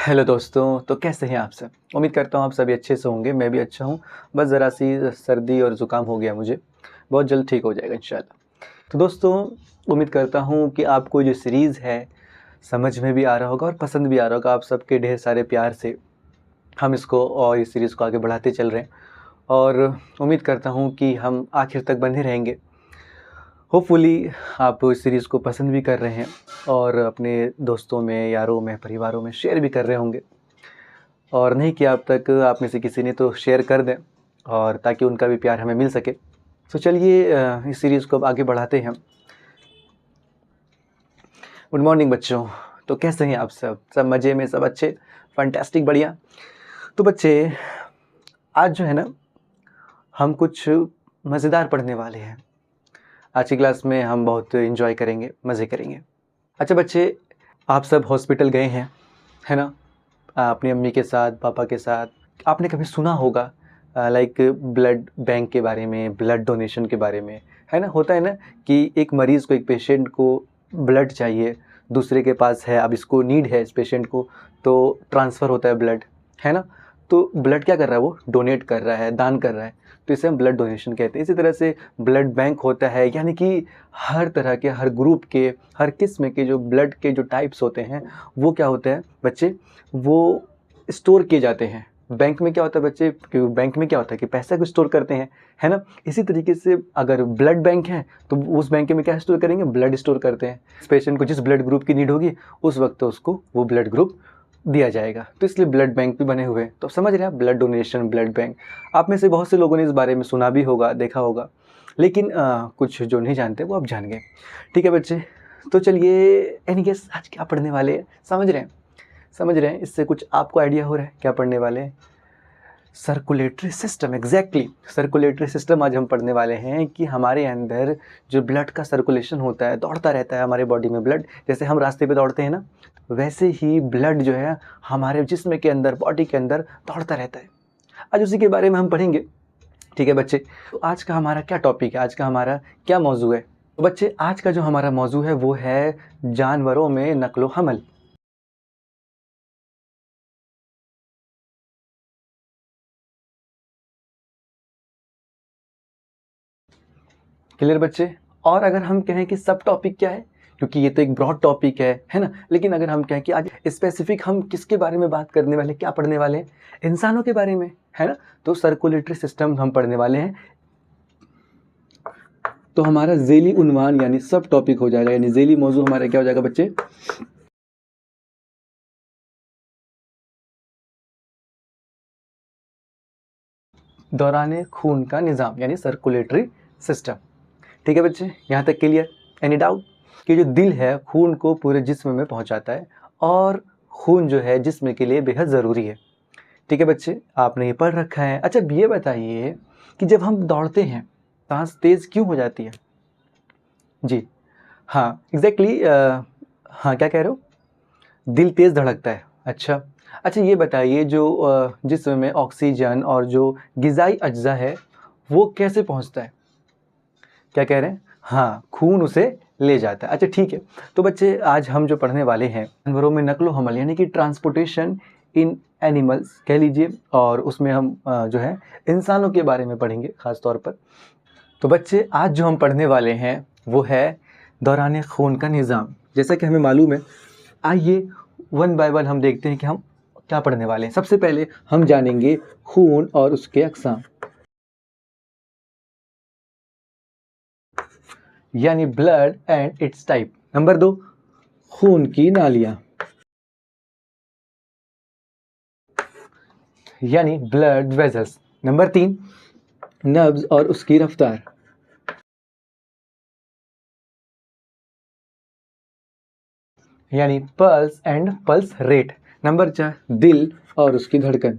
Hello दोस्तों, तो कैसे हैं आप सब। उम्मीद करता हूँ आप सभी अच्छे से होंगे। मैं भी अच्छा हूँ। बस ज़रा सी सर्दी और ज़ुकाम हो गया मुझे। बहुत जल्द ठीक हो जाएगा इंशाल्लाह। तो दोस्तों, उम्मीद करता हूँ कि आपको जो सीरीज़ है समझ में भी आ रहा होगा और पसंद भी आ रहा होगा। आप सबके ढेर सारे प्यार से हम इसको और इस सीरीज़ को आगे बढ़ाते चल रहे हैं और उम्मीद करता हूँ कि हम आखिर तक बने रहेंगे। होपफुली आप इस सीरीज़ को पसंद भी कर रहे हैं और अपने दोस्तों में, यारों में, परिवारों में शेयर भी कर रहे होंगे। और नहीं किया अब तक आप में से किसी ने तो शेयर कर दें और ताकि उनका भी प्यार हमें मिल सके। तो चलिए इस सीरीज़ को अब आगे बढ़ाते हैं। गुड मॉर्निंग बच्चों। तो कैसे हैं आप सब मज़े में, सब अच्छे, फैंटास्टिक, बढ़िया। तो बच्चे, आज जो है ना, हम कुछ मज़ेदार पढ़ने वाले हैं। आज की क्लास में हम बहुत एंजॉय करेंगे, मज़े करेंगे। अच्छा बच्चे, आप सब हॉस्पिटल गए हैं, है ना, अपनी अम्मी के साथ, पापा के साथ। आपने कभी सुना होगा लाइक ब्लड बैंक के बारे में, ब्लड डोनेशन के बारे में, है ना। होता है ना कि एक मरीज़ को, एक पेशेंट को ब्लड चाहिए, दूसरे के पास है, अब इसको नीड है इस पेशेंट को, तो ट्रांसफ़र होता है ब्लड, है ना। तो ब्लड क्या कर रहा है, वो डोनेट कर रहा है, दान कर रहा है, तो इसे हम ब्लड डोनेशन कहते हैं। इसी तरह से ब्लड बैंक होता है, यानी कि हर तरह के, हर ग्रुप के, हर किस्म के जो ब्लड के जो टाइप्स होते हैं, वो क्या होते हैं बच्चे, वो स्टोर किए जाते हैं। बैंक में क्या होता है बच्चे, कि बैंक में क्या होता है कि पैसा को स्टोर करते हैं, है ना। इसी तरीके से अगर ब्लड बैंक है तो उस बैंक में क्या स्टोर करेंगे, ब्लड स्टोर करते हैं। इस पेशेंट को जिस ब्लड ग्रुप की नीड होगी उस वक्त तो उसको वो ब्लड ग्रुप दिया जाएगा, तो इसलिए ब्लड बैंक भी बने हुए हैं। तो समझ रहे हैं, ब्लड डोनेशन, ब्लड बैंक। आप में से बहुत से लोगों ने इस बारे में सुना भी होगा, देखा होगा, लेकिन कुछ जो नहीं जानते वो अब जान गए। ठीक है बच्चे, तो चलिए, एनी गेस आज क्या पढ़ने वाले हैं, समझ रहे हैं, समझ रहे हैं। इससे कुछ आपको आइडिया हो रहा है क्या पढ़ने वाले हैं। Circulatory system, exactly circulatory system आज हम पढ़ने वाले हैं कि हमारे अंदर जो ब्लड का सर्कुलेशन होता है, दौड़ता रहता है हमारे बॉडी में ब्लड। जैसे हम रास्ते पे दौड़ते हैं ना, वैसे ही ब्लड जो है हमारे जिस्म के अंदर, बॉडी के अंदर दौड़ता रहता है। आज उसी के बारे में हम पढ़ेंगे। ठीक है बच्चे, तो आज का हमारा क्या टॉपिक है, आज का हमारा क्या मौजू है। तो बच्चे, आज का जो हमारा मौजू है वो है जानवरों में नक्लो हमल। क्लियर बच्चे। और अगर हम कहें कि सब टॉपिक क्या है, क्योंकि ये तो एक ब्रॉड टॉपिक है ना, लेकिन अगर हम कहें कि आज स्पेसिफिक हम किसके बारे में बात करने वाले, क्या पढ़ने वाले हैं, इंसानों के बारे में, है ना। तो सर्कुलेटरी सिस्टम हम पढ़ने वाले हैं। तो हमारा ज़ेली उन्वान यानी सब टॉपिक हो जाएगा, यानी ज़ेली मौजू हमारा क्या हो जाएगा बच्चे, दौरान खून का निज़ाम, यानी सर्कुलेटरी सिस्टम। ठीक है बच्चे, यहाँ तक क्लियर। एनी डाउट कि जो दिल है खून को पूरे जिस्म में पहुँचाता है और खून जो है जिस्म के लिए बेहद ज़रूरी है। ठीक है बच्चे, आपने ये पढ़ रखा है। अच्छा, अब ये बताइए कि जब हम दौड़ते हैं सांस तेज़ क्यों हो जाती है। जी हाँ, एग्जैक्टली हाँ, क्या कह रहे हो, दिल तेज़ धड़कता है। अच्छा अच्छा, ये बताइए जो जिस्म में ऑक्सीजन और जो ग़िज़ाई अज्जा है वो कैसे पहुंचता है, क्या कह रहे हैं। हाँ, खून उसे ले जाता है। अच्छा ठीक है, तो बच्चे आज हम जो पढ़ने वाले हैं जानवरों में नकलो हमल, यानी कि ट्रांसपोर्टेशन इन एनिमल्स कह लीजिए, और उसमें हम जो है इंसानों के बारे में पढ़ेंगे ख़ास तौर पर। तो बच्चे, आज जो हम पढ़ने वाले हैं वो है दौरान खून का निज़ाम। जैसा कि हमें मालूम है, आइए वन बाय वन हम देखते हैं कि हम क्या पढ़ने वाले हैं। सबसे पहले हम जानेंगे खून और उसके अक़साम, यानी blood and it's type. Number 2, खून की नालियां, यानी ब्लड वेजल्स। नंबर 3, नब्ज और उसकी रफ्तार, यानी pulse and pulse rate. Number 4, दिल और उसकी धड़कन,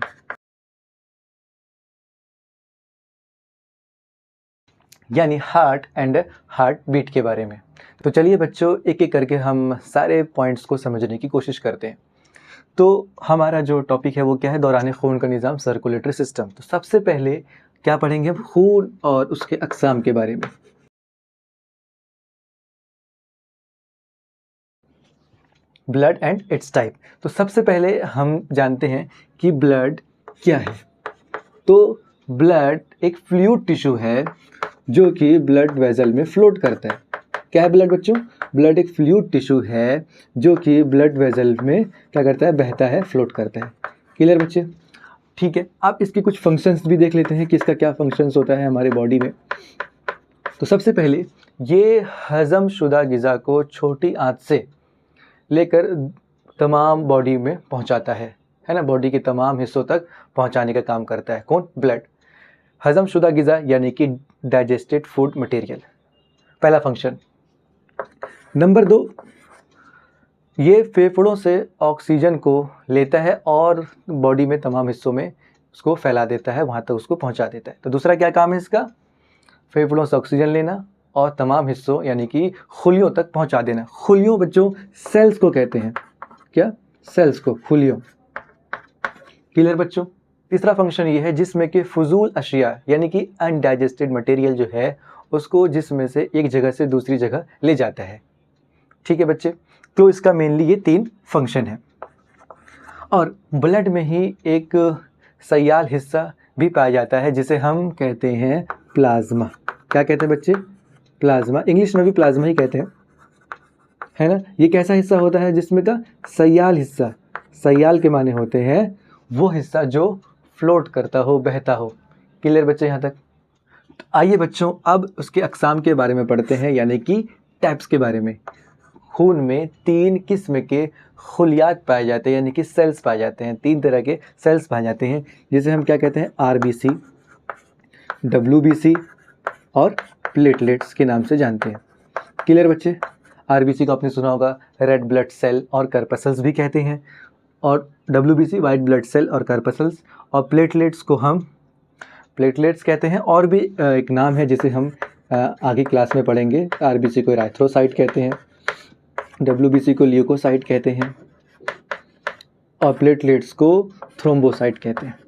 यानी हार्ट एंड हार्ट बीट के बारे में। तो चलिए बच्चों, एक एक करके हम सारे पॉइंट्स को समझने की कोशिश करते हैं। तो हमारा जो टॉपिक है वो क्या है, दौरान खून का निज़ाम, सर्कुलेटरी सिस्टम। तो सबसे पहले क्या पढ़ेंगे हम, खून और उसके अक़साम के बारे में। Blood and it's type. तो सबसे पहले हम जानते हैं कि ब्लड क्या है। तो ब्लड एक फ्लूइड टिश्यू है जो कि ब्लड वेसल में फ्लोट करता है। क्या है ब्लड बच्चों? ब्लड एक फ्लूइड टिश्यू है जो कि ब्लड वेसल में क्या करता है? बहता है, फ्लोट करता है। क्लियर बच्चे? ठीक है, आप इसके कुछ फंक्शंस भी देख लेते हैं कि इसका क्या फंक्शंस होता है हमारे बॉडी में। तो सबसे पहले ये हजम शुदा ग़िज़ा को छोटी आंत से लेकर तमाम बॉडी में पहुंचाता है ना, बॉडी के तमाम हिस्सों तक पहुंचाने का काम करता है। कौन? ब्लड। हजम शुदा ग़िज़ा यानी कि डाइजेस्टेड फूड मटेरियल, पहला फंक्शन। नंबर 2, ये फेफड़ों से ऑक्सीजन को लेता है और बॉडी में तमाम हिस्सों में उसको फैला देता है, वहाँ तक उसको पहुँचा देता है। तो दूसरा क्या काम है इसका? फेफड़ों से ऑक्सीजन लेना और तमाम हिस्सों यानी कि खुलियों तक पहुँचा देना। खुलियों बच्चों सेल्स को कहते हैं। क्या? सेल्स को, खुलियों। क्लियर बच्चों? तीसरा फंक्शन ये है जिसमें कि फजूल अशिया यानी कि अनडाइजेस्टेड मटेरियल जो है उसको जिस्म से एक जगह से दूसरी जगह ले जाता है। ठीक है बच्चे, तो इसका मेनली ये 3 फंक्शन है। और ब्लड में ही एक सयाल हिस्सा भी पाया जाता है जिसे हम कहते हैं प्लाज्मा। क्या कहते हैं बच्चे? प्लाज्मा। इंग्लिश में भी प्लाज्मा ही कहते हैं, है ना। ये कैसा हिस्सा होता है जिसमें का? सयाल हिस्सा। सयाल के माने होते हैं वो हिस्सा जो फ्लोट करता हो, बहता हो। क्लियर बच्चे यहाँ तक? तो आइए बच्चों अब उसके अक़साम के बारे में पढ़ते हैं, यानी कि टाइप्स के बारे में। खून में 3 किस्म के खुलियात पाए जाते हैं, यानी कि सेल्स पाए जाते हैं। 3 तरह के सेल्स पाए जाते हैं जिसे हम क्या कहते हैं? RBC, WBC और प्लेटलेट्स के नाम से जानते हैं। क्लियर बच्चे? RBC को आपने सुना होगा रेड ब्लड सेल और कर्पसल्स भी कहते हैं, और WBC वाइट ब्लड सेल और कर्पसल्स, और प्लेटलेट्स को हम प्लेटलेट्स कहते हैं। और भी एक नाम है जिसे हम आगे क्लास में पढ़ेंगे। RBC को एराथ्रोसाइट कहते हैं, WBC को ल्यूकोसाइट कहते हैं, और प्लेटलेट्स को थ्रोम्बोसाइट कहते हैं।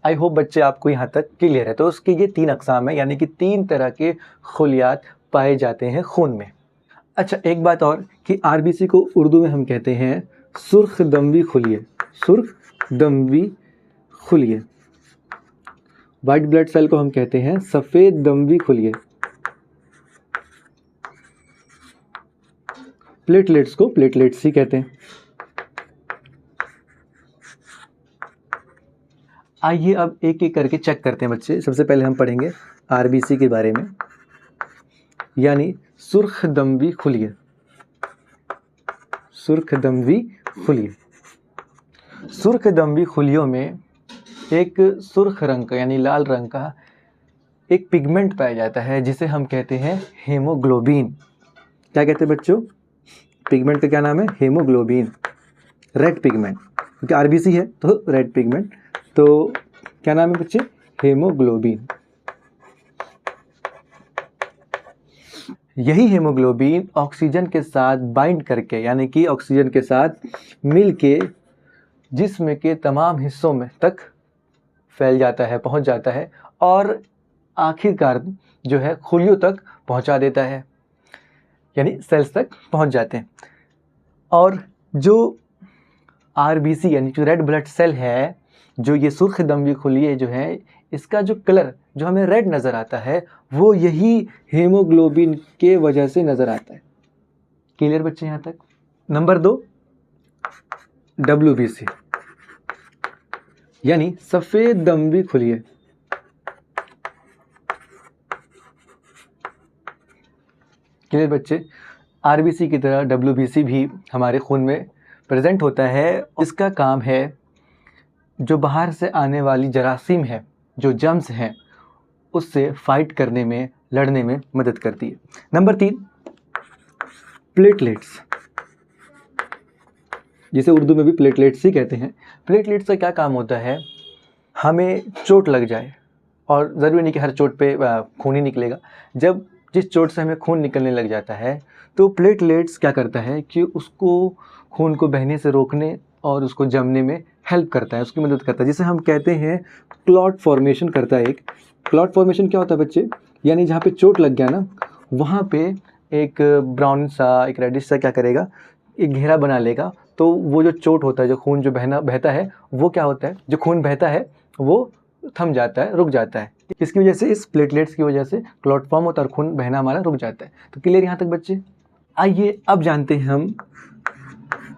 आई होप बच्चे आपको यहाँ तक क्लियर है। तो उसके ये 3 अक़साम है, यानी कि 3 तरह के खुलियात पाए जाते हैं खून में। अच्छा, एक बात और कि RBC को उर्दू में हम कहते हैं सुर्ख दमवी खुलिये। सुर्ख दमवी खुलिये। वाइट ब्लड सेल को हम कहते हैं सफ़ेद दमवी खुलिये। प्लेटलेट्स को प्लेटलेट्स ही कहते हैं। आइए अब एक एक करके चेक करते हैं बच्चे। सबसे पहले हम पढ़ेंगे RBC के बारे में, यानी सुर्ख दमवी खुलिये। सुर्ख दमवी खुलिये। सुर्ख दमवी खुलियों में एक सुर्ख रंग का यानी लाल रंग का एक पिगमेंट पाया जाता है जिसे हम कहते हैं हीमोग्लोबिन। क्या कहते हैं बच्चों? पिगमेंट का क्या नाम है? हीमोग्लोबिन। रेड पिगमेंट, क्योंकि RBC है तो रेड पिगमेंट। तो क्या नाम है बच्चे? हीमोग्लोबिन। यही हीमोग्लोबिन ऑक्सीजन के साथ बाइंड करके यानी कि ऑक्सीजन के साथ मिल के जिस्म के तमाम हिस्सों में तक फैल जाता है, पहुंच जाता है, और आखिरकार जो है खुलियों तक पहुंचा देता है, यानी सेल्स तक पहुंच जाते हैं। और जो RBC यानी जो रेड ब्लड सेल है, जो ये सुर्ख दमवी खुलिये जो है, इसका जो कलर जो हमें रेड नज़र आता है वो यही हीमोग्लोबिन के वजह से नज़र आता है। क्लियर बच्चे यहाँ तक? नंबर 2, WBC यानी सफ़ेद दमवी खुलिये। क्लियर बच्चे? RBC की तरह WBC भी हमारे खून में प्रेजेंट होता है। इसका काम है जो बाहर से आने वाली जरासीम है, जो जर्म्स हैं, उससे फाइट करने में, लड़ने में मदद करती है। नंबर 3, प्लेटलेट्स, जिसे उर्दू में भी प्लेटलेट्स ही कहते हैं। प्लेटलेट्स का क्या काम होता है? हमें चोट लग जाए, और ज़रूरी नहीं कि हर चोट पे खून ही निकलेगा, जब जिस चोट से हमें खून निकलने लग जाता है तो प्लेटलेट्स क्या करता है कि उसको खून को बहने से रोकने और उसको जमने में हेल्प करता है, उसकी मदद करता है, जिसे हम कहते हैं क्लॉट फॉर्मेशन करता है। एक क्लॉट फॉर्मेशन क्या होता है बच्चे? यानी जहाँ पे चोट लग गया ना, वहाँ पे एक ब्राउन सा, एक रेडिश सा क्या करेगा, एक घेरा बना लेगा। तो वो जो चोट होता है, जो खून जो बहता है, वो क्या होता है, जो खून बहता है वो थम जाता है, रुक जाता है। इसकी वजह से, इस प्लेटलेट्स की वजह से क्लॉट फॉर्म होता है और खून बहना हमारा रुक जाता है। तो क्लियर यहाँ तक बच्चे? आइए अब जानते हैं हम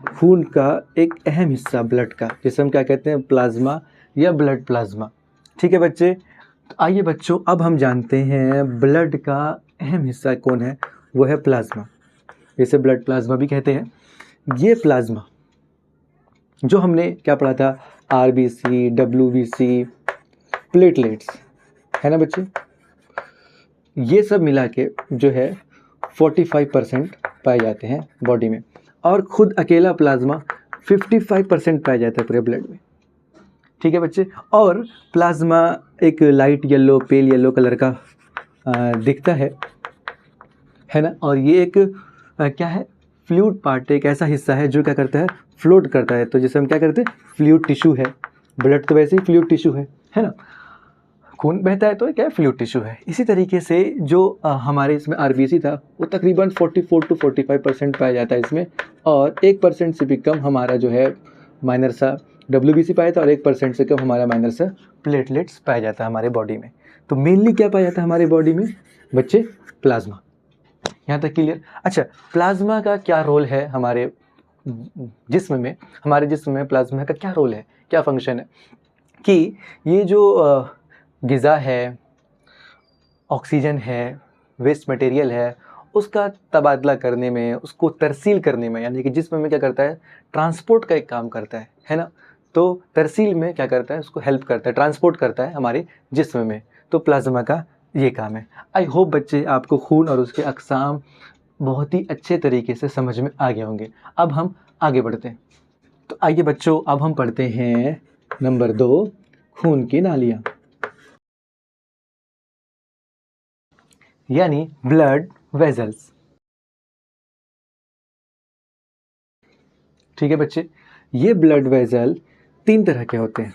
खून का एक अहम हिस्सा ब्लड का, जिसे हम क्या कहते हैं, प्लाज्मा या ब्लड प्लाज्मा। ठीक है बच्चे? तो आइए बच्चों, अब हम जानते हैं ब्लड का अहम हिस्सा कौन है, वो है प्लाज्मा, जिसे ब्लड प्लाज्मा भी कहते हैं। ये प्लाज्मा जो हमने क्या पढ़ा था, आरबीसी, डब्ल्यूबीसी, प्लेटलेट्स, है ना बच्चे, ये सब मिला के जो है 45% पाए जाते हैं बॉडी में, और खुद अकेला प्लाज्मा 55% पाया जाता है पूरे ब्लड में। ठीक है बच्चे? और प्लाज्मा एक light yellow, pale yellow colour का दिखता है ना, और ये एक क्या है, फ्लूइड पार्ट, एक ऐसा हिस्सा है जो क्या करता है, फ्लोट करता है। तो जिसे हम क्या करते हैं, फ्लूइड टिश्यू है। ब्लड तो वैसे ही फ्लूइड टिश्यू है ना, खून बहता है तो क्या है, फ्लूइड टिश्यू है। इसी तरीके से जो हमारे इसमें आरबीसी था, वो तकरीबन 44 to 45% पाया जाता है इसमें, और 1% से भी कम हमारा जो है माइनर सा डब्ल्यूबीसी पाया था, और 1% से कम हमारा माइनर सा प्लेटलेट्स पाया जाता है हमारे बॉडी में। तो मेनली क्या पाया जाता है हमारे बॉडी में बच्चे, प्लाज्मा। यहाँ तक क्लियर? अच्छा, प्लाज्मा का क्या रोल है हमारे जिस्म में, हमारे जिस्म में प्लाज्मा का क्या रोल है, क्या फंक्शन है, कि ये जो ग़िज़ा है, ऑक्सीजन है, वेस्ट मटेरियल है, उसका तबादला करने में, उसको तरसील करने में, यानी कि जिस्म में क्या करता है, ट्रांसपोर्ट का एक काम करता है ना। तो तरसील में क्या करता है, उसको हेल्प करता है, ट्रांसपोर्ट करता है हमारे जिस्म में। तो प्लाज्मा का ये काम है। आई होप बच्चे आपको खून और उसके अक़साम बहुत ही अच्छे तरीके से समझ में आ गए होंगे। अब हम आगे बढ़ते हैं। तो आइए बच्चों, अब हम पढ़ते हैं नंबर 2, खून की नालियाँ, यानी ब्लड वेजल्स। ठीक है बच्चे? ये ब्लड वेजल 3 तरह के होते हैं।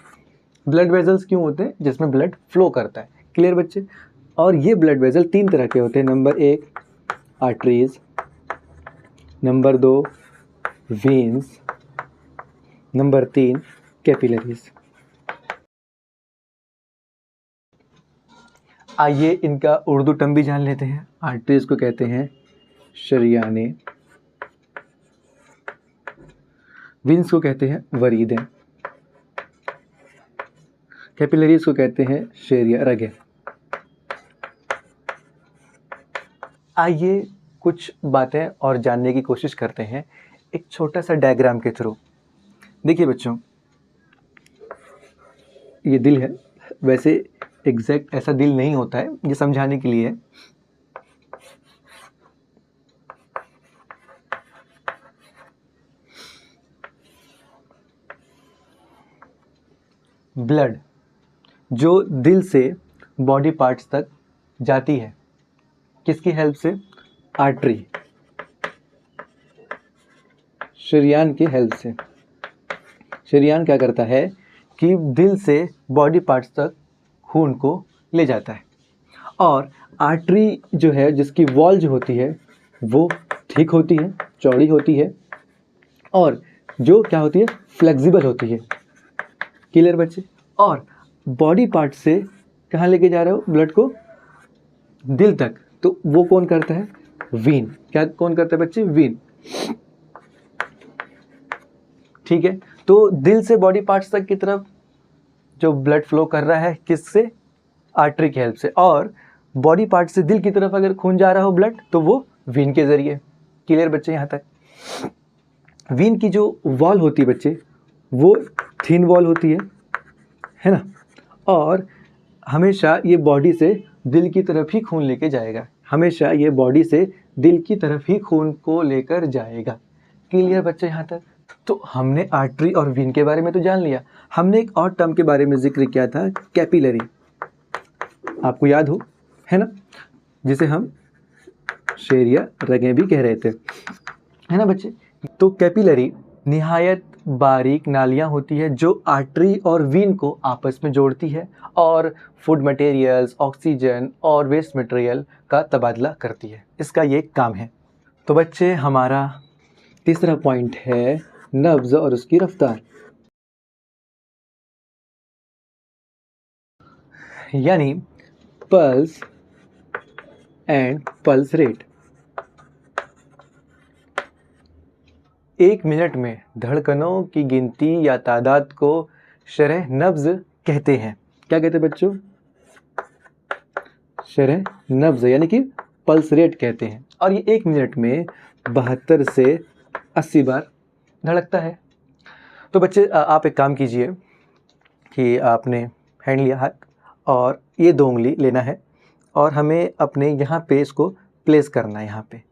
ब्लड वेजल्स क्यों होते हैं? जिसमें ब्लड फ्लो करता है। क्लियर बच्चे? और ये ब्लड वेजल 3 तरह के होते हैं। Number 1 arteries, number 2 veins, number 3 capillaries. आइए इनका उर्दू टर्म भी जान लेते हैं। आर्टरीज को कहते हैं शरियाने, वेन्स को कहते हैं वरीदें, कैपिलरीज को कहते हैं शेरिया, रगें। आइए कुछ बातें और जानने की कोशिश करते हैं एक छोटा सा डायग्राम के थ्रू। देखिए बच्चों, ये दिल है, वैसे एग्जैक्ट ऐसा दिल नहीं होता है, ये समझाने के लिए है। ब्लड जो दिल से बॉडी पार्ट्स तक जाती है, किसकी हेल्प से? आर्टरी, शरियान की हेल्प से। शरियान क्या करता है कि दिल से बॉडी पार्ट्स तक खून को ले जाता है, और आर्टरी जो है, जिसकी वॉल जो होती है वो ठीक होती है, चौड़ी होती है, और जो क्या होती है, फ्लेक्सिबल होती है। क्लियर बच्चे? और बॉडी पार्ट से कहाँ लेके जा रहे हो ब्लड को? दिल तक। तो वो कौन करता है? वीन। क्या कौन करता है बच्चे? वीन। ठीक है? तो दिल से बॉडी पार्ट्स तक की तरफ जो ब्लड फ्लो कर रहा है, किससे? आर्टरी की हेल्प से। और बॉडी पार्ट से दिल की तरफ अगर खून जा रहा हो ब्लड, तो वो वीन के जरिए। क्लियर बच्चे यहाँ तक? वीन की जो वॉल होती है बच्चे, वो थिन वॉल होती है ना, और हमेशा ये बॉडी से दिल की तरफ ही खून लेके जाएगा, हमेशा ये बॉडी से दिल की तरफ ही खून को लेकर जाएगा। क्लियर बच्चे यहाँ तक? तो हमने आर्टरी और वीन के बारे में तो जान लिया। हमने एक और टर्म के बारे में जिक्र किया था, कैपिलरी, आपको याद हो, है ना, जिसे हम शेरिया, रगें भी कह रहे थे, है ना बच्चे? तो कैपिलरी निहायत बारीक नालियाँ होती है जो आर्टरी और वीन को आपस में जोड़ती है और फूड मटेरियल्स, ऑक्सीजन और वेस्ट मटेरियल का तबादला करती है। इसका ये काम है। तो बच्चे हमारा तीसरा पॉइंट है नब्ज़ और उसकी रफ्तार, यानी pulse and pulse rate. 1 minute में धड़कनों की गिनती या तादाद को शरह नब्ज़ कहते हैं। क्या कहते हैं बच्चों? शरह नब्ज़ यानी कि पल्स रेट कहते हैं। और ये 1 मिनट में 72 से 80 बार धड़कता है। तो बच्चे आप एक काम कीजिए कि आपने हैंड लिया हाथ और ये 2 उंगली लेना है और हमें अपने यहाँ पे इसको प्लेस करना है यहाँ पे,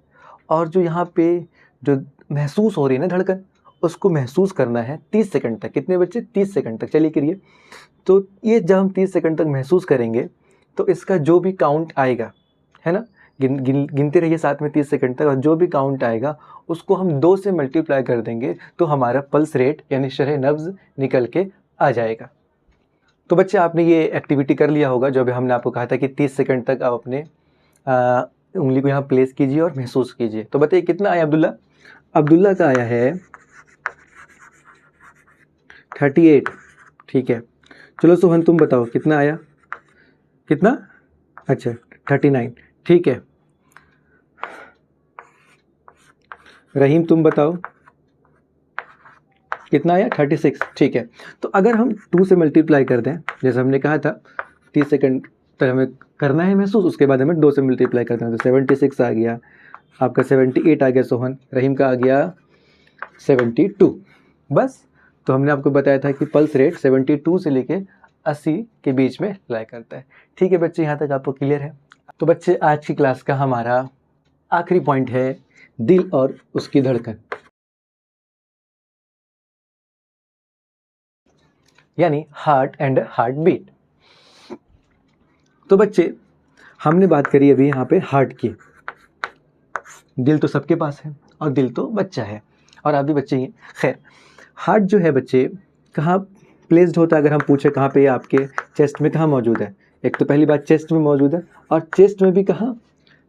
और जो यहाँ पे जो महसूस हो रही है ना धड़कन, उसको महसूस करना है 30 सेकंड तक। कितने बच्चे? 30 सेकंड तक। चलिए करिए। तो ये जब हम 30 सेकंड तक महसूस करेंगे तो इसका जो भी काउंट आएगा, है ना, गिनते रहिए साथ में 30 सेकंड तक, और जो भी काउंट आएगा उसको हम 2 से मल्टीप्लाई कर देंगे तो हमारा पल्स रेट यानी शरह नब्ज़ निकल के आ जाएगा। तो बच्चे आपने ये एक्टिविटी कर लिया होगा जो भी हमने आपको कहा था कि 30 सेकंड तक आप अपने उंगली को यहाँ प्लेस कीजिए और महसूस कीजिए। तो बताइए कितना आया अब्दुल्ला? अब्दुल्ला का आया है 38। ठीक है, चलो सोहन तुम बताओ कितना आया? कितना? अच्छा 39। ठीक है, रहीम तुम बताओ कितना आया? 36। ठीक है, तो अगर हम 2 से मल्टीप्लाई कर दें, जैसे हमने कहा था 30 सेकंड तक हमें करना है महसूस, उसके बाद हमें 2 से मल्टीप्लाई करना है, तो 76 आ गया आपका, 78 आ गया सोहन, रहीम का आ गया 72। बस, तो हमने आपको बताया था कि पल्स रेट 72 से लेके 80 के बीच में लाया करता है। ठीक है बच्चे, यहाँ तक आपको क्लियर है? तो बच्चे आज की क्लास का हमारा आखिरी पॉइंट है दिल और उसकी धड़कन, यानी हार्ट एंड हार्ट बीट। तो बच्चे हमने बात करी अभी यहाँ पे हार्ट की। दिल तो सबके पास है और दिल तो बच्चा है और आप भी बच्चे ही हैं। खैर, हार्ट जो है बच्चे कहाँ प्लेस्ड होता है? अगर हम पूछे कहाँ पे आपके चेस्ट में कहाँ मौजूद है, एक तो पहली बात चेस्ट में मौजूद है, और चेस्ट में भी कहाँ?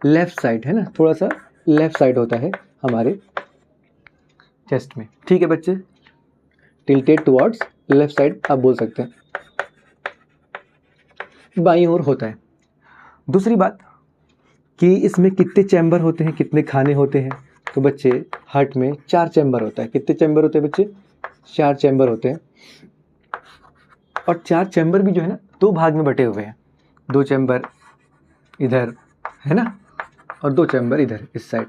लेफ़्ट साइड, है ना, थोड़ा सा लेफ़्ट साइड होता है हमारे चेस्ट में। ठीक है बच्चे, टिल्टेड टुवर्ड्स लेफ़्ट साइड आप बोल सकते हैं, बाईं ओर होता है। दूसरी बात कि इसमें कितने चैम्बर होते हैं, कितने खाने होते हैं? तो बच्चे हार्ट में 4 चैम्बर होता है। कितने चैम्बर होते हैं बच्चे? 4 चैम्बर होते हैं, और 4 चैम्बर भी जो है ना 2 भाग में बटे हुए हैं। 2 चैम्बर इधर, है ना, और 2 चैम्बर इधर इस साइड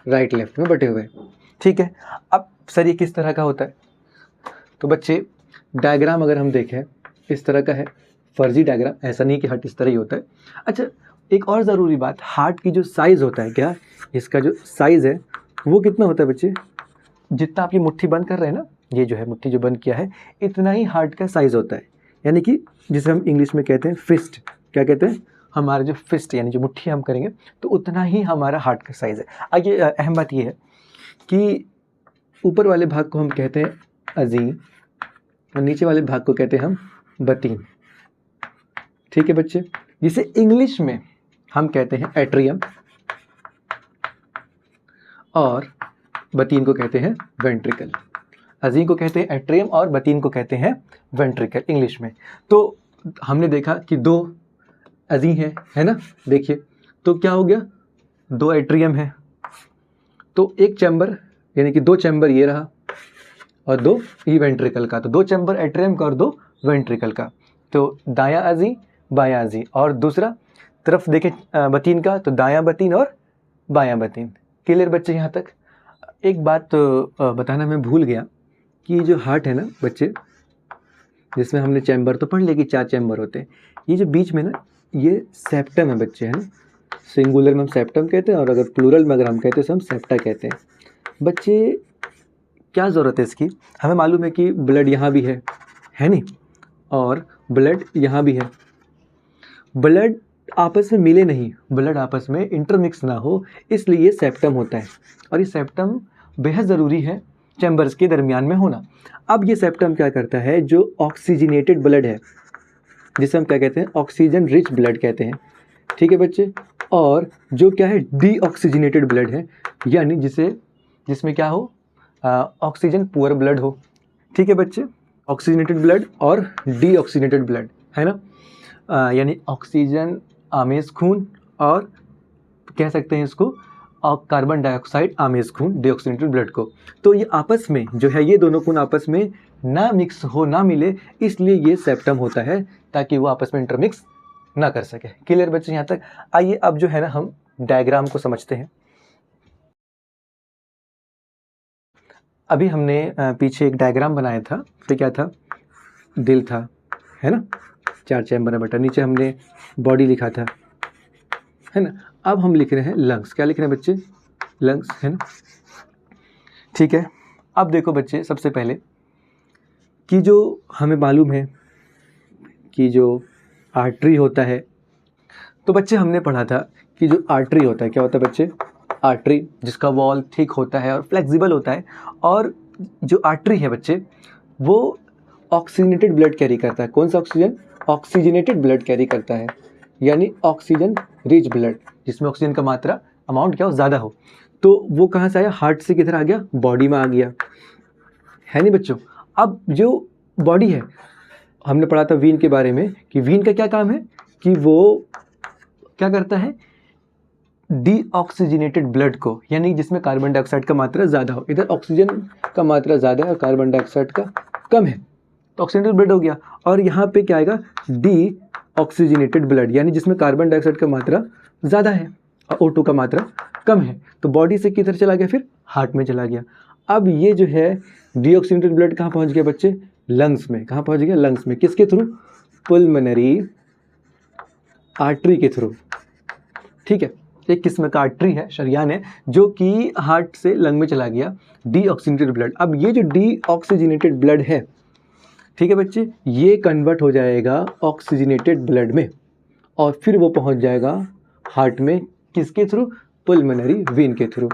राइट लेफ्ट में बटे हुए हैं। ठीक है, अब सर ये किस तरह का होता है? तो बच्चे डायग्राम अगर हम देखें इस तरह का है, फर्जी डायग्राम, ऐसा नहीं कि हार्ट इस तरह ही होता है। अच्छा, एक और ज़रूरी बात, हार्ट की जो साइज़ होता है, क्या इसका जो साइज़ है वो कितना होता है बच्चे? जितना आप ये मुट्ठी बंद कर रहे हैं ना, ये जो है मुट्ठी जो बंद किया है, इतना ही हार्ट का साइज़ होता है, यानी कि जिसे हम इंग्लिश में कहते हैं फिस्ट। क्या कहते हैं? हमारा जो फिस्ट यानी जो मुट्ठी हम करेंगे तो उतना ही हमारा हार्ट का साइज़ है। आगे अहम बात ये है कि ऊपर वाले भाग को हम कहते हैं अज़ीम और नीचे वाले भाग को कहते हैं हम बतीन। ठीक है बच्चे, जिसे इंग्लिश में हम कहते हैं एट्रियम और बतीन को कहते हैं वेंट्रिकल। अज़ीम को कहते हैं एट्रियम और बतीन को कहते हैं वेंट्रिकल इंग्लिश में। तो हमने देखा कि 2 अज़ीम है ना, देखिए तो क्या हो गया, 2 एट्रियम है, तो एक चैम्बर यानी कि 2 चैम्बर ये रहा और 2 ये वेंट्रिकल का, तो 2 चैम्बर एट्रियम का और 2 वेंट्रिकल का। तो दायां अज़ीम बायां अज़ीम, और दूसरा तरफ देखें बतीन का, तो दायां बतीन और बायां बतीन। क्लियर बच्चे यहाँ तक? एक बात बताना मैं भूल गया कि जो हार्ट है ना बच्चे, जिसमें हमने चैम्बर तो पढ़ लिया कि 4 चैम्बर होते हैं, ये जो बीच में ना ये सेप्टम है बच्चे, है ना, सिंगुलर में हम सेप्टम कहते हैं और अगर प्लूरल में अगर हम कहते हैं तो हम सेप्टा कहते हैं। बच्चे क्या ज़रूरत है इसकी? हमें मालूम है कि ब्लड यहाँ भी है नहीं, और ब्लड यहाँ भी है। ब्लड आपस में मिले नहीं, ब्लड आपस में इंटरमिक्स ना हो, इसलिए ये सेप्टम होता है। और ये सेप्टम बेहद ज़रूरी है चैम्बर्स के दरमियान में होना। अब ये सेप्टम क्या करता है, जो ऑक्सीजनेटेड ब्लड है जिसे हम क्या कहते हैं, ऑक्सीजन रिच ब्लड कहते हैं, ठीक है बच्चे, और जो क्या है डीऑक्सीजनेटेड ब्लड है, यानी जिसमें क्या हो, ऑक्सीजन पुअर ब्लड हो, ठीक है बच्चे, ऑक्सीजनेटेड ब्लड और डीऑक्सीजनेटेड ब्लड है ना, यानी ऑक्सीजन आमेज खून और कह सकते हैं इसको कार्बन डाइऑक्साइड आमेज खून, डीऑक्सीजनेटेड ब्लड को। तो ये आपस में जो है, ये दोनों खून आपस में ना मिक्स हो, ना मिले, इसलिए ये सेप्टम होता है, ताकि वो आपस में इंटरमिक्स ना कर सके। क्लियर बच्चे यहाँ तक? आइए अब जो है ना हम डायग्राम को समझते हैं। अभी हमने पीछे एक डायग्राम बनाया था, तो क्या था, दिल था, है ना, 4 चैम्बर है बेटा, नीचे हमने बॉडी लिखा था, है ना। अब हम लिख रहे हैं लंग्स। क्या लिख रहे हैं बच्चे, लंग्स, है ना, ठीक है। अब देखो बच्चे, सबसे पहले कि जो हमें मालूम है कि जो आर्टरी होता है, तो बच्चे हमने पढ़ा था कि जो आर्टरी होता है, क्या होता है बच्चे, आर्टरी, जिसका वॉल थिक होता है और फ्लेक्सिबल होता है, और जो आर्टरी है बच्चे वो ऑक्सीजनेटेड ब्लड कैरी करता है। कौन सा ऑक्सीजन, ऑक्सीजनेटेड ब्लड कैरी करता है, यानी ऑक्सीजन रिच ब्लड, जिसमें ऑक्सीजन का मात्रा अमाउंट क्या हो, ज़्यादा हो। तो वो कहाँ से आया, हार्ट से किधर आ गया, बॉडी में आ गया, है नहीं बच्चों। अब जो बॉडी है, हमने पढ़ा था वीन के बारे में कि वीन का क्या काम है, कि वो क्या करता है, डीऑक्सीजनेटेड ब्लड को, यानी जिसमें कार्बन डाइऑक्साइड का मात्रा ज़्यादा हो, इधर ऑक्सीजन का मात्रा ज़्यादा है और कार्बन डाइऑक्साइड का कम है, तो ऑक्सीजनेटेड ब्लड हो गया। और यहाँ पे क्या आएगा, डीऑक्सीजनेटेड ब्लड, यानी जिसमें कार्बन डाइऑक्साइड का मात्रा ज़्यादा है और O2 का मात्रा कम है, तो बॉडी से किधर चला गया, फिर हार्ट में चला गया। अब ये जो है डीऑक्सीजनेटेड ब्लड कहाँ पहुँच गया बच्चे, लंग्स में। कहाँ पहुँच गया, लंग्स में, किसके थ्रू, पुल्मोनरी आर्टरी के थ्रू, ठीक है। एक किस्म का आर्टरी है, शरियान है, जो कि हार्ट से लंग में चला गया, डीऑक्सीजनेटेड ब्लड। अब ये जो डीऑक्सीजनेटेड ब्लड है, ठीक है बच्चे, ये कन्वर्ट हो जाएगा ऑक्सीजनेटेड ब्लड में, और फिर वो पहुंच जाएगा हार्ट में, किसके थ्रू, पुल्मोनरी वेन के थ्रू।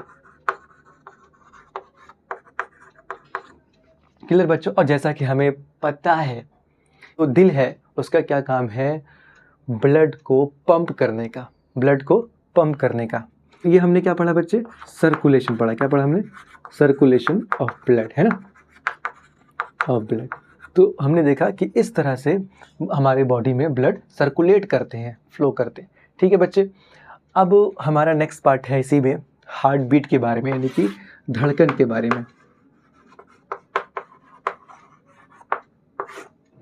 क्लियर बच्चों? और जैसा कि हमें पता है, तो दिल है, उसका क्या काम है, ब्लड को पंप करने का, ब्लड को पंप करने का। ये हमने क्या पढ़ा बच्चे, सर्कुलेशन पढ़ा। क्या पढ़ा हमने, सर्कुलेशन ऑफ ब्लड, है ना, ऑफ ब्लड। तो हमने देखा कि इस तरह से हमारे बॉडी में ब्लड सर्कुलेट करते हैं, फ्लो करते हैं, ठीक है बच्चे। अब हमारा नेक्स्ट पार्ट है इसी में हार्ट बीट के बारे में, यानी कि धड़कन के बारे में।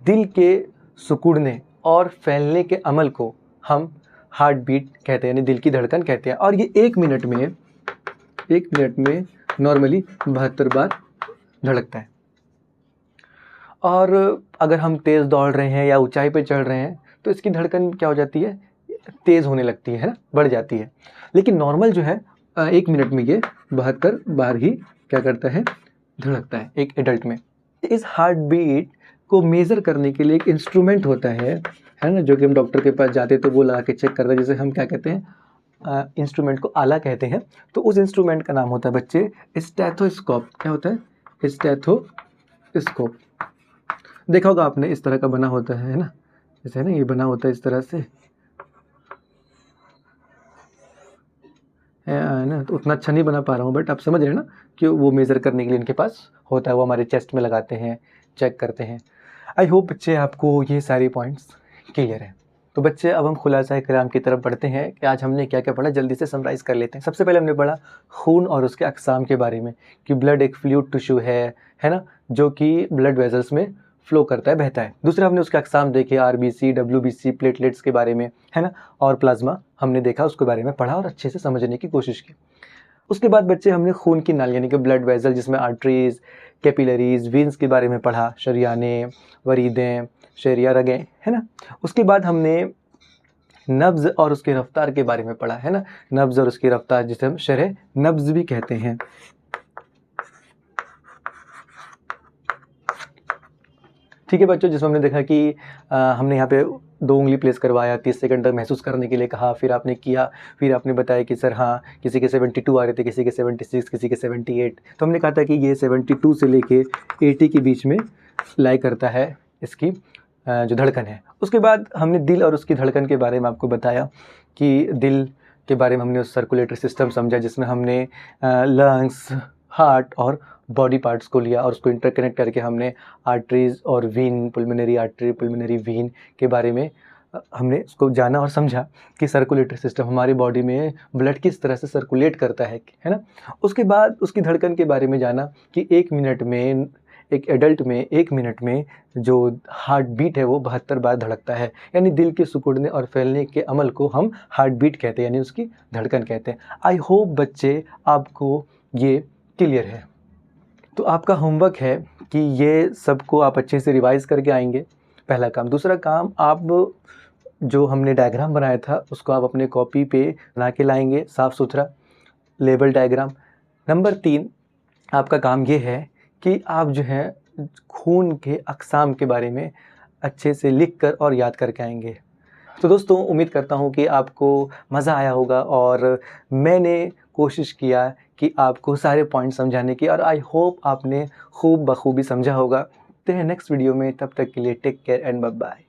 दिल के सिकुड़ने और फैलने के अमल को हम हार्ट बीट कहते हैं, यानी दिल की धड़कन कहते हैं। और ये एक मिनट में नॉर्मली 72 बार धड़कता है। और अगर हम तेज़ दौड़ रहे हैं या ऊंचाई पे चढ़ रहे हैं तो इसकी धड़कन क्या हो जाती है, तेज़ होने लगती है ना, बढ़ जाती है। लेकिन नॉर्मल जो है एक मिनट में ये 72 बार ही क्या करता है, धड़कता है एक एडल्ट में। इस हार्ट बीट को मेज़र करने के लिए एक इंस्ट्रूमेंट होता है ना, जो कि हम डॉक्टर के पास जाते हैं तो वो लगा के चेक करते हैं, जिसे हम क्या कहते हैं, इंस्ट्रूमेंट को आला कहते हैं। तो उस इंस्ट्रूमेंट का नाम होता है बच्चे स्टेथोस्कोप। क्या होता है, स्टेथोस्कोप। देखा होगा आपने, इस तरह का बना होता है ना, जैसे है ना, ये बना होता है इस तरह से, है ना। तो उतना अच्छा नहीं बना पा रहा हूँ, बट आप समझ रहे हैं ना कि वो मेज़र करने के लिए इनके पास होता है, वो हमारे चेस्ट में लगाते हैं, चेक करते हैं। आई होप बच्चे आपको ये सारे पॉइंट्स क्लियर है। तो बच्चे अब हम खुलासा कलाम की तरफ बढ़ते हैं कि आज हमने क्या क्या पढ़ा, जल्दी से समराइज़ कर लेते हैं। सबसे पहले हमने पढ़ा खून और उसके अक़साम के बारे में, कि ब्लड एक फ्लूइड टिश्यू है ना, जो कि ब्लड वेजल्स में फ्लो करता है, बहता है। दूसरा हमने उसके अक़साम देखे, RBC, WBC, प्लेटलेट्स के बारे में, है ना, और प्लाज्मा हमने देखा, उसके बारे में पढ़ा और अच्छे से समझने की कोशिश की। उसके बाद बच्चे हमने खून की नाली यानी कि ब्लड वेजल, जिसमें आर्टरीज, कैपिलरीज, वेंस के बारे में पढ़ा, शरियाने, वरीदें, शरिया रगें, है ना। उसके बाद हमने नब्ज़ और उसकी रफ्तार के बारे में पढ़ा, है ना, नब्ज़ और उसकी रफ्तार, जिसे हम शरह नब्ज़ भी कहते हैं। ठीक है बच्चों, जिसमें हमने देखा कि हमने यहाँ पे 2 उंगली प्लेस करवाया, 30 सेकंड तक महसूस करने के लिए कहा, फिर आपने किया, फिर आपने बताया कि सर हाँ, किसी के 72 आ रहे थे, किसी के 76, किसी के 78। तो हमने कहा था कि ये 72 से लेके 80 के बीच में लाई करता है इसकी जो धड़कन है। उसके बाद हमने दिल और उसकी धड़कन के बारे में आपको बताया कि दिल के बारे में हमने उस सर्कुलेटरी सिस्टम समझा, जिसमें हमने लंग्स, हार्ट और बॉडी पार्ट्स को लिया और उसको इंटरकनेक्ट करके हमने आर्टरीज और वीन, पुल्मोनरी आर्टरी, पुल्मोनरी वीन के बारे में हमने उसको जाना और समझा कि सर्कुलेटरी सिस्टम हमारी बॉडी में ब्लड किस तरह से सर्कुलेट करता है ना। उसके बाद उसकी धड़कन के बारे में जाना कि 1 मिनट में, एक एडल्ट में 1 मिनट में जो हार्ट बीट है वो 72 बार धड़कता है, यानी दिल के सिकुड़ने और फैलने के अमल को हम हार्ट बीट कहते हैं, यानी उसकी धड़कन कहते हैं। आई होप बच्चे आपको ये क्लियर है। तो आपका होमवर्क है कि ये सबको आप अच्छे से रिवाइज़ करके आएंगे, पहला काम। दूसरा काम, आप जो हमने डायग्राम बनाया था उसको आप अपने कॉपी पे बना के लाएंगे, साफ़ सुथरा लेवल डायग्राम। नंबर 3 आपका काम ये है कि आप जो है खून के अक़साम के बारे में अच्छे से लिख कर और याद करके आएंगे। तो दोस्तों, उम्मीद करता हूँ कि आपको मज़ा आया होगा और मैंने कोशिश किया कि आपको सारे पॉइंट समझाने की, और आई होप आपने खूब बखूबी समझा होगा। तो नेक्स्ट वीडियो में, तब तक के लिए take care and bye bye.